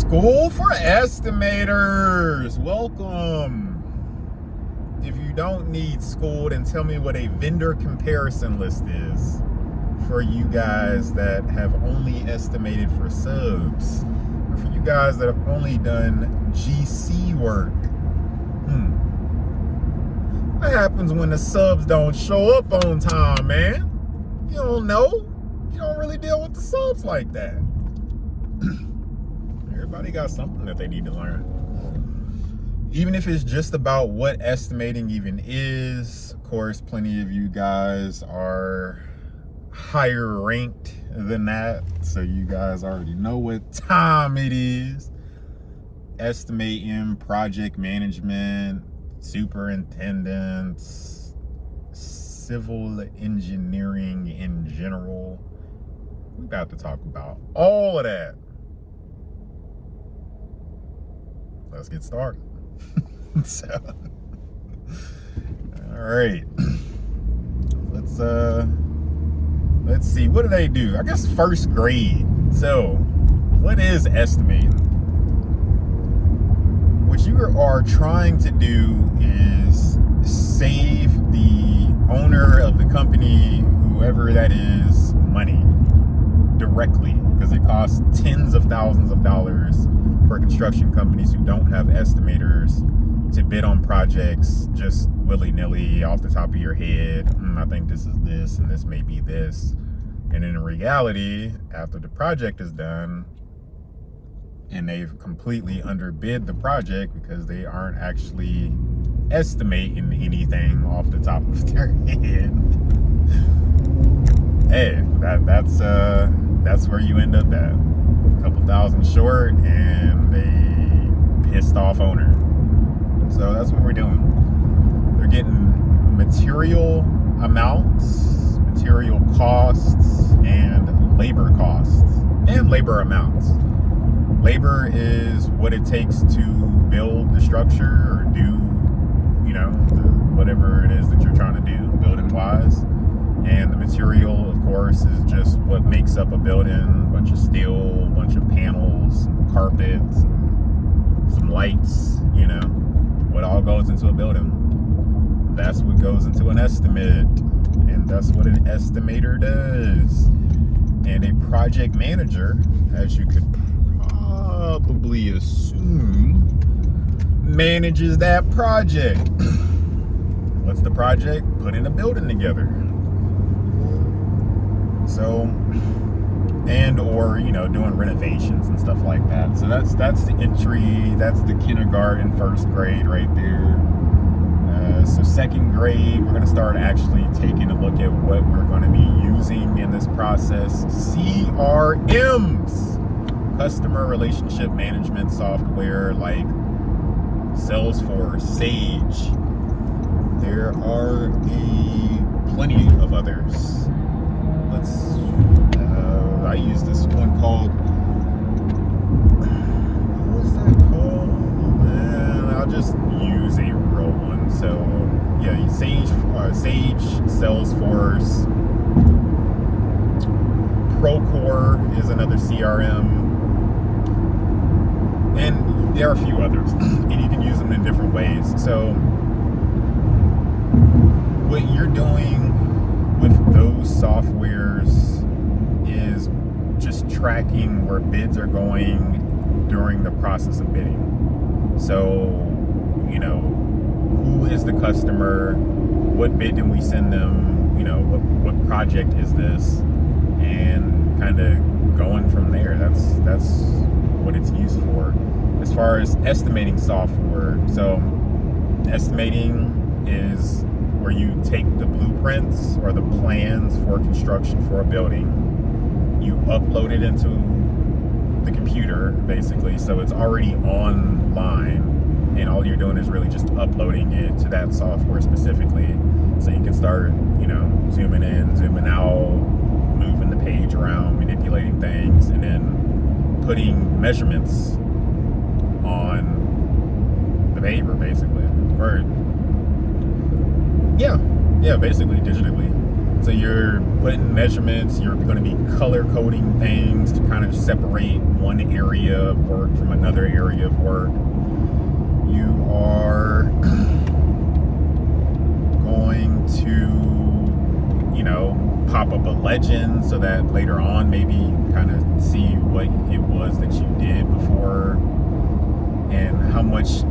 School for Estimators. Welcome. If you don't need school, then tell me what a vendor comparison list is for you guys that have only estimated for subs, or for you guys that have only done GC work. What happens when the subs don't show up on time, man? You don't know. You don't really deal with the subs like that. Everybody got something that they need to learn. Even if it's just about what estimating even is. Of course, plenty of you guys are higher ranked than that, so you guys already know what time it is. Estimating, project management, superintendents, civil engineering in general. We got to talk about all of that. Let's get started. All right. Let's see. What do they do? I guess first grade. So, what is estimating? What you are trying to do is save the owner of the company, whoever that is, money directly, because it costs tens of thousands of dollars for construction companies who don't have estimators to bid on projects just willy-nilly off the top of your head. I think this is this and this may be this. And in reality, after the project is done and they've completely underbid the project because they aren't actually estimating anything off the top of their head, hey, that's where you end up at. A couple thousand short and a pissed off owner. So that's what we're doing. They're getting material amounts, material costs, and labor costs, and labor amounts. Labor is what it takes to build the structure or do, whatever it is that you're trying to do, building wise. And the material, of course, is just what makes up a building. A bunch of steel, a bunch of panels, some carpets, some lights, what all goes into a building. That's what goes into an estimate, and that's what an estimator does. And a project manager, as you could probably assume, manages that project. What's the project? Putting a building together. So, and or doing renovations and stuff like that. So that's the entry. That's the kindergarten, first grade right there. So second grade, we're going to start actually taking a look at what we're going to be using in this process. CRMs, customer relationship management software like Salesforce, Sage. There are plenty of others. I use this one called, what's that called? And I'll just use a real one. So yeah, Sage, Salesforce, Procore is another CRM, and there are a few others, and you can use them in different ways. So what you're doing with those softwares is just tracking where bids are going during the process of bidding. So, who is the customer? What bid did we send them? What project is this? And kind of going from there. That's what it's used for. As far as estimating software, so estimating is where you take the blueprints or the plans for construction for a building, you upload it into the computer, basically, so it's already online, and all you're doing is really just uploading it to that software specifically, so you can start, zooming in, zooming out, moving the page around, manipulating things, and then putting measurements on the paper, basically, or yeah, basically digitally. So you're putting measurements, you're going to be color coding things to kind of separate one area of work from another area of work. You are going to, pop up a legend so that later on maybe you kind of see what it was that you did before and how much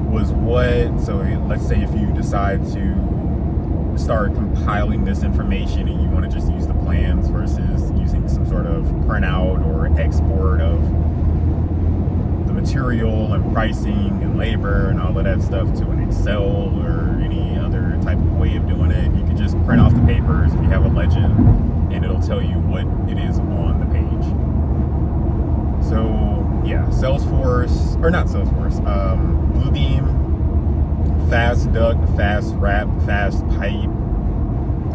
was what. So let's say if you decide to start compiling this information and you want to just use the plans versus using some sort of printout or export of the material and pricing and labor and all of that stuff to an Excel or any other type of way of doing it, you can just print off the papers if you have a legend and it'll tell you what it is on the page. So yeah, Salesforce, or not Salesforce, Bluebeam, Fast Duck, Fast Wrap, Fast Pipe,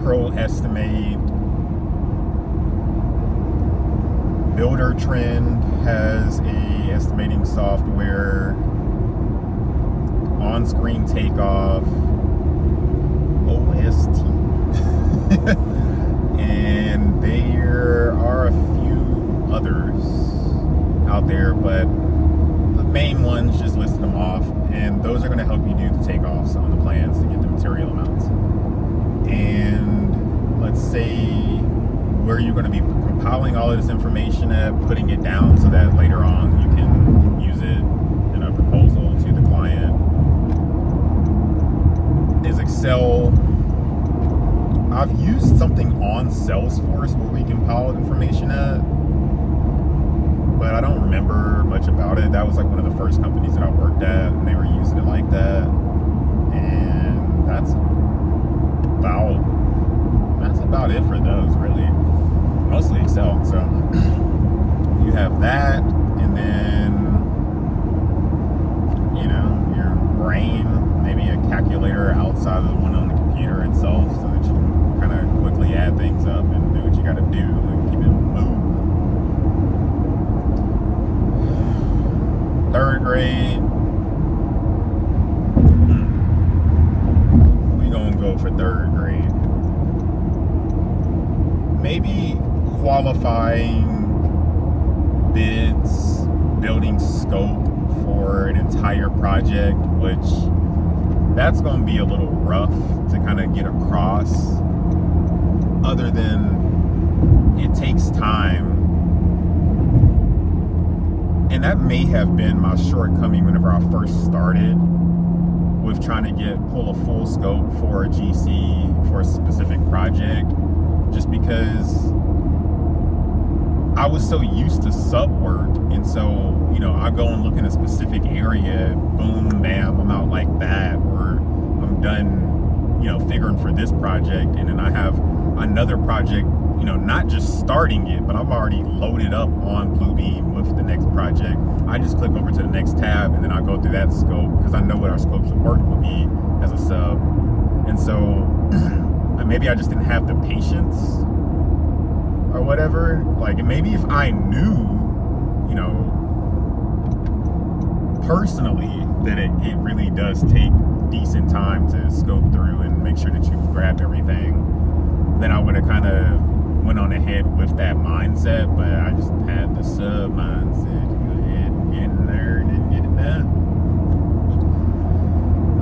For Estimate, Builder Trend has a estimating software, On-Screen Takeoff, OST, and there are a few others out there, but the main ones, just listed them off, and those are going to help you do the takeoffs on the plans to get the material amounts. And let's say where you're going to be compiling all of this information at, putting it down so that later on you can use it in a proposal to the client, is Excel. I've used something on Salesforce where we compiled information at, but I don't remember much about it. That was like one of the first companies that I worked at, and they were using it like that. And that's about it for those, really. Mostly Excel. So you have that, and then your brain, maybe a calculator outside of the one on the computer itself, so that you can kind of quickly add things up and do what you got to do and keep it moving. Third grade, we gonna go for third grade. Maybe qualifying bids, building scope for an entire project, which that's going to be a little rough to kind of get across, other than it takes time. And that may have been my shortcoming whenever I first started with trying to pull a full scope for a GC for a specific project, just because I was so used to sub work, and so I go and look in a specific area, boom, bam, I'm out like that, or I'm done, figuring for this project, and then I have another project, not just starting it, but I'm already loaded up on Bluebeam with the next project. I just click over to the next tab, and then I go through that scope because I know what our scopes of work will be as a sub, and so maybe I just didn't have the patience or whatever. Like, maybe if I knew, personally, that it really does take decent time to scope through and make sure that you've grabbed everything, then I would have kind of went on ahead with that mindset. But I just had the sub mindset. Go ahead and get in there and then get it done.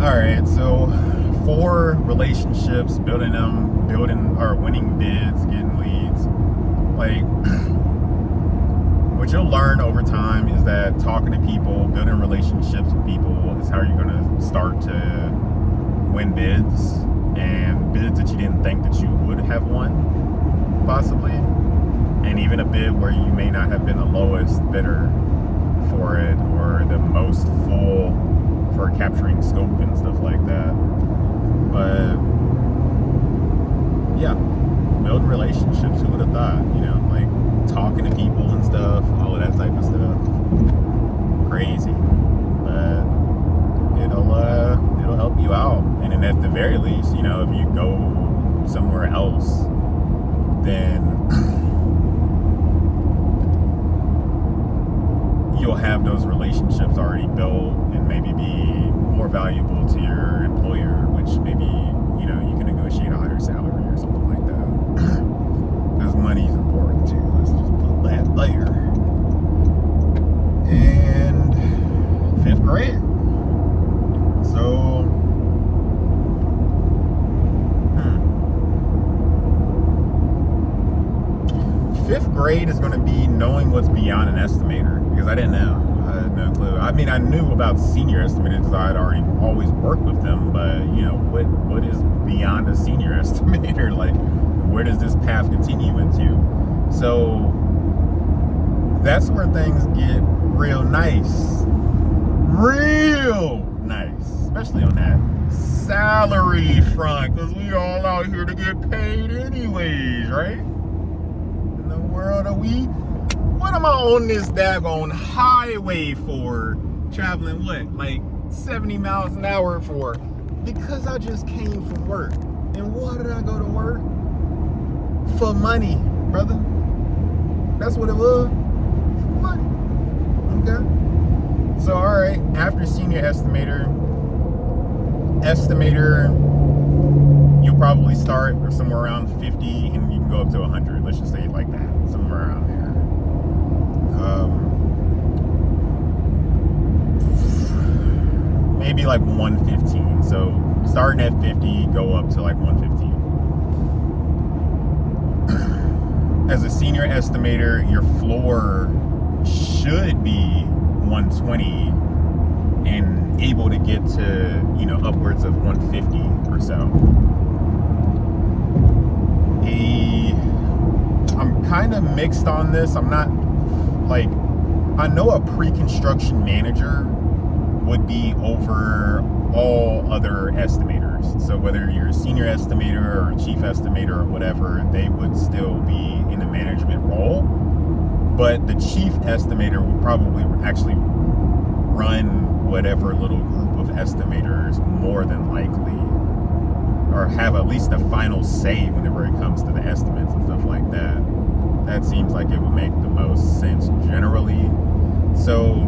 All right, so for relationships, building or winning bids, getting leads, like what you'll learn over time is that talking to people, building relationships with people is how you're going to start to win bids, and bids that you didn't think that you would have won, possibly, and even a bid where you may not have been the lowest bidder for it or the most full for capturing scope and stuff like that. But yeah, build relationships. Who would have thought? Like talking to people and stuff, all of that type of stuff. Crazy, but it'll help you out. And then at the very least, if you go somewhere else, then you'll have those relationships already built and maybe be more valuable to your employer, which maybe you can negotiate a higher salary or something like that. Because money is important too. Let's just put that there. And 5th grade. So, 5th grade is going to be knowing what's beyond an estimator, because I didn't know. I had no clue. I mean, I knew about senior estimators because I had always worked with them, but you know, what is beyond a senior estimator? Like, where does this path continue into? So that's where things get real nice, especially on that salary front, because we all out here to get paid anyways, right? In the world of what am I on this daggone highway for? Traveling what, like 70 miles an hour for? Because I just came from work. And why did I go to work? For money, brother. That's what it was. Money. Okay. So, all right. After senior estimator, you'll probably start somewhere around 50, and you can go up to 100. Let's just say it like that, somewhere around there. Maybe like 115. So starting at 50, go up to like 115. As a senior estimator, your floor should be 120 and able to get to, you know, upwards of 150 or so. I'm kind of mixed on this. I'm not like, I know a pre-construction manager would be over all other estimators. So whether you're a senior estimator or a chief estimator or whatever, they would still be in a management role. But the chief estimator would probably actually run whatever little group of estimators more than likely, or have at least a final say whenever it comes to the estimates and stuff like that. That seems like it would make the most sense generally. So,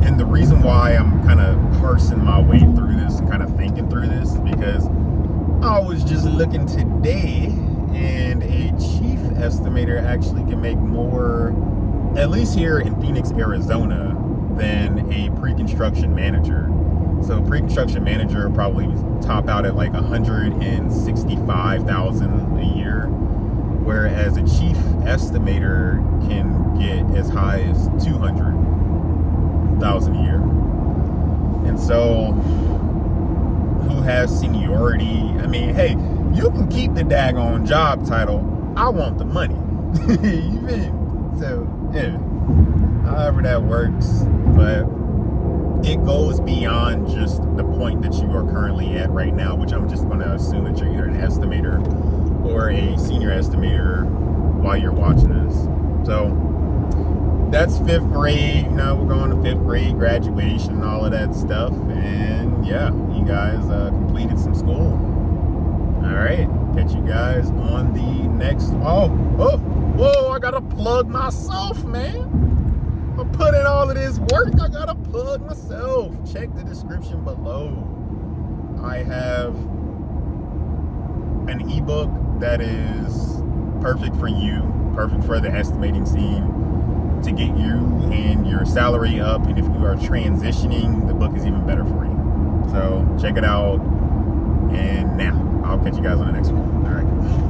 and the reason why I'm kind of parsing my way through this and kind of thinking through this is because I was just looking today, and a chief estimator actually can make more, at least here in Phoenix, Arizona, than a pre-construction manager. So pre-construction manager probably top out at like $165,000 a year, whereas a chief estimator can get as high as $200,000 a year. And so, who has seniority? I mean, hey, you can keep the daggone job title. I want the money. You feel? So, yeah, however that works, but it goes beyond just the point that you are currently at right now, which I'm just going to assume that you're either an estimator or a senior estimator while you're watching this. So that's 5th grade. You know, we're going to 5th grade graduation and all of that stuff. And yeah, you guys completed some school. All right, catch you guys on the next. Whoa, I gotta plug myself, man. I'm putting all of this work. I gotta plug myself. Check the description below. I have an ebook that is perfect for you, perfect for the estimating scene, to get you and your salary up. And if you are transitioning, the book is even better for you. So check it out. And now I'll catch you guys on the next one. All right.